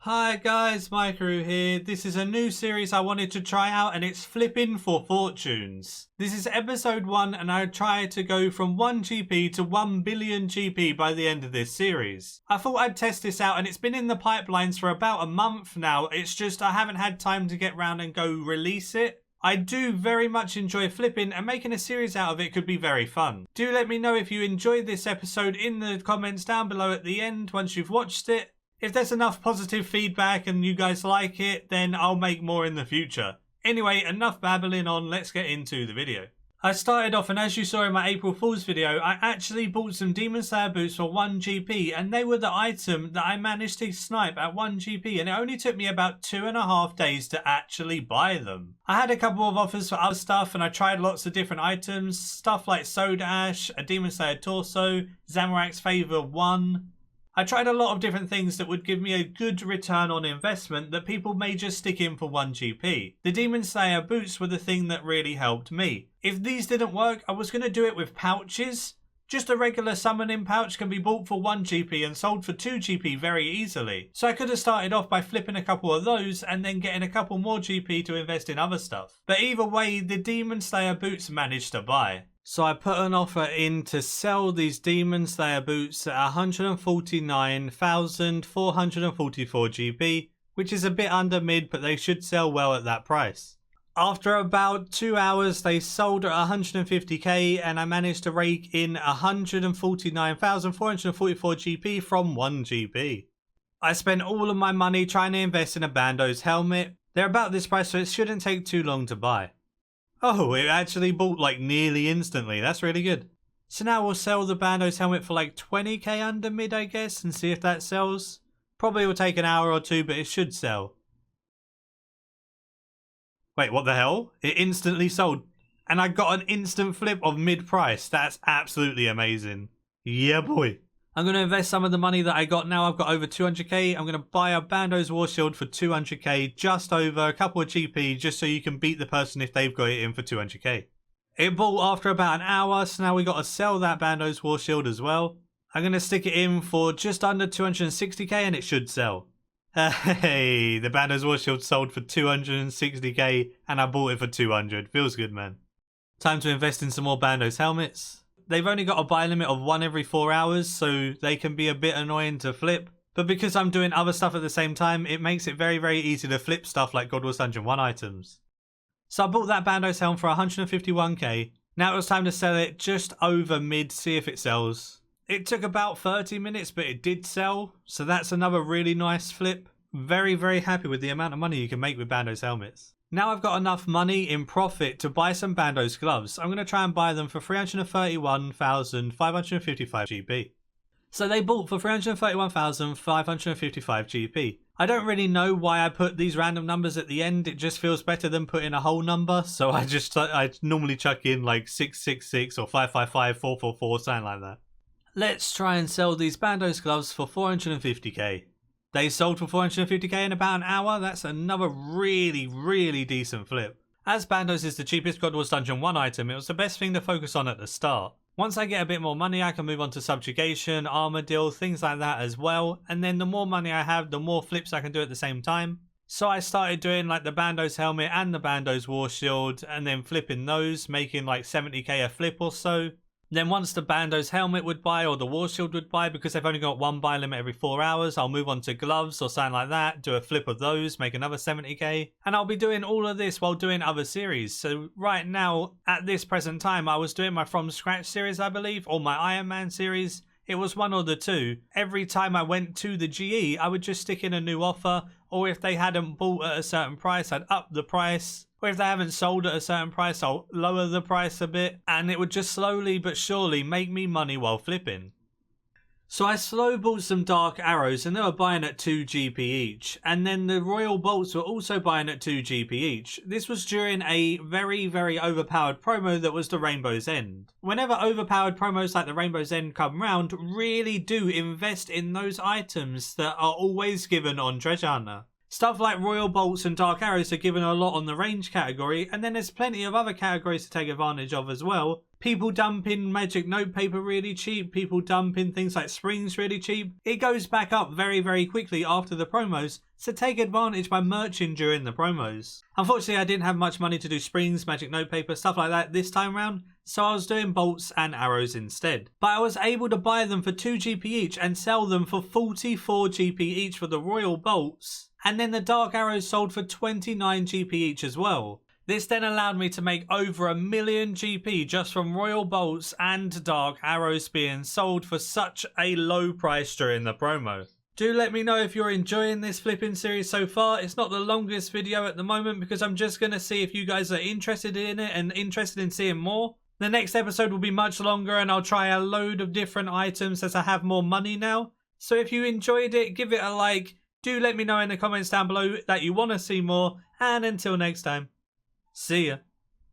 Hi guys, Maikeru here. This is a new series I wanted to try out and it's Flipping for Fortunes. This is episode 1 and I try to go from 1 GP to 1 billion GP by the end of this series. I thought I'd test this out and it's been in the pipelines for about a month now. It's just I haven't had time to get round and go release it. I do very much enjoy flipping and making a series out of it could be very fun. Do let me know if you enjoyed this episode in the comments down below at the end once you've watched it. If there's enough positive feedback and you guys like it, then I'll make more in the future. Anyway, enough babbling on, let's get into the video. I started off and as you saw in my April Fool's video, I actually bought some Demon Slayer boots for 1 GP and they were the item that I managed to snipe at 1 GP and it only took me about 2.5 days to actually buy them. I had a couple of offers for other stuff and I tried lots of different items, stuff like Soda Ash, a Demon Slayer torso, Zamorak's Favor 1. I tried a lot of different things that would give me a good return on investment that people may just stick in for 1 GP. The Demon Slayer boots were the thing that really helped me. If these didn't work, I was going to do it with pouches. Just a regular summoning pouch can be bought for 1 GP and sold for 2 GP very easily. So I could have started off by flipping a couple of those and then getting a couple more GP to invest in other stuff. But either way, the Demon Slayer boots managed to buy. So I put an offer in to sell these Demon Slayer boots at 149,444 GP, which is a bit under mid, but they should sell well at that price. After about 2 hours, they sold at 150k and I managed to rake in 149,444 GP from 1 GP. I spent all of my money trying to invest in a Bandos helmet. They're about this price, so it shouldn't take too long to buy. Oh, it actually bought like nearly instantly. That's really good. So now we'll sell the Bandos helmet for like 20k under mid, I guess, and see if that sells. Probably will take an hour or two, but it should sell. Wait, what the hell? It instantly sold. And I got an instant flip of mid price. That's absolutely amazing. Yeah, boy. I'm going to invest some of the money that I got now. I've got over 200k. I'm going to buy a Bandos War Shield for 200k, just over a couple of GP, just so you can beat the person if they've got it in for 200k. It bought after about an hour, so now we got to sell that Bandos War Shield as well. I'm going to stick it in for just under 260k and it should sell. Hey, the Bandos War Shield sold for 260k and I bought it for 200. Feels good, man. Time to invest in some more Bandos helmets. They've only got a buy limit of 1 every 4 hours, so they can be a bit annoying to flip. But because I'm doing other stuff at the same time, it makes it very, very easy to flip stuff like God Wars Dungeon 1 items. So I bought that Bandos helm for 151k. Now it was time to sell it just over mid, see if it sells. It took about 30 minutes, but it did sell. So that's another really nice flip. Very, very happy with the amount of money you can make with Bandos helmets. Now I've got enough money in profit to buy some Bandos gloves. I'm going to try and buy them for 331,555 GP. So they bought for 331,555 GP. I don't really know why I put these random numbers at the end. It just feels better than putting a whole number. So I normally chuck in like 666 or 555, 444, something like that. Let's try and sell these Bandos gloves for 450k. They sold for 450k in about an hour. That's another really, really decent flip. As Bandos is the cheapest God Wars Dungeon 1 item, it was the best thing to focus on at the start. Once I get a bit more money, I can move on to Subjugation, Armor Deal, things like that as well. And then the more money I have, the more flips I can do at the same time. So I started doing like the Bandos helmet and the Bandos War Shield and then flipping those, making like 70k a flip or so. Then once the Bandos helmet would buy or the War Shield would buy, because they've only got 1 buy limit every 4 hours, I'll move on to gloves or something like that, do a flip of those, make another 70k. And I'll be doing all of this while doing other series. So right now, at this present time, I was doing my From Scratch series, I believe, or my Iron Man series. It was one or the two. Every time I went to the GE, I would just stick in a new offer, or if they hadn't bought at a certain price, I'd up the price. Or if they haven't sold at a certain price, I'll lower the price a bit. And it would just slowly but surely make me money while flipping. So I slow bought some Dark Arrows and they were buying at 2 GP each. And then the Royal Bolts were also buying at 2 GP each. This was during a very, very overpowered promo that was the Rainbow's End. Whenever overpowered promos like the Rainbow's End come round, really do invest in those items that are always given on Treasure Hunter. Stuff like Royal Bolts and Dark Arrows are given a lot on the range category, and then there's plenty of other categories to take advantage of as well. People dumping magic notepaper really cheap, people dumping things like springs really cheap. It goes back up very, very quickly after the promos, so take advantage by merching during the promos. Unfortunately, I didn't have much money to do springs, magic notepaper, stuff like that this time around, so I was doing bolts and arrows instead. But I was able to buy them for 2 GP each and sell them for 44 GP each for the Royal Bolts. And then the Dark Arrows sold for 29 GP each as well. This then allowed me to make over 1 million GP just from Royal Bolts and Dark Arrows being sold for such a low price during the promo. Do let me know if you're enjoying this flipping series so far. It's not the longest video at the moment because I'm just going to see if you guys are interested in it and interested in seeing more. The next episode will be much longer and I'll try a load of different items as I have more money now. So if you enjoyed it, give it a like. Do let me know in the comments down below that you want to see more, and until next time, see ya.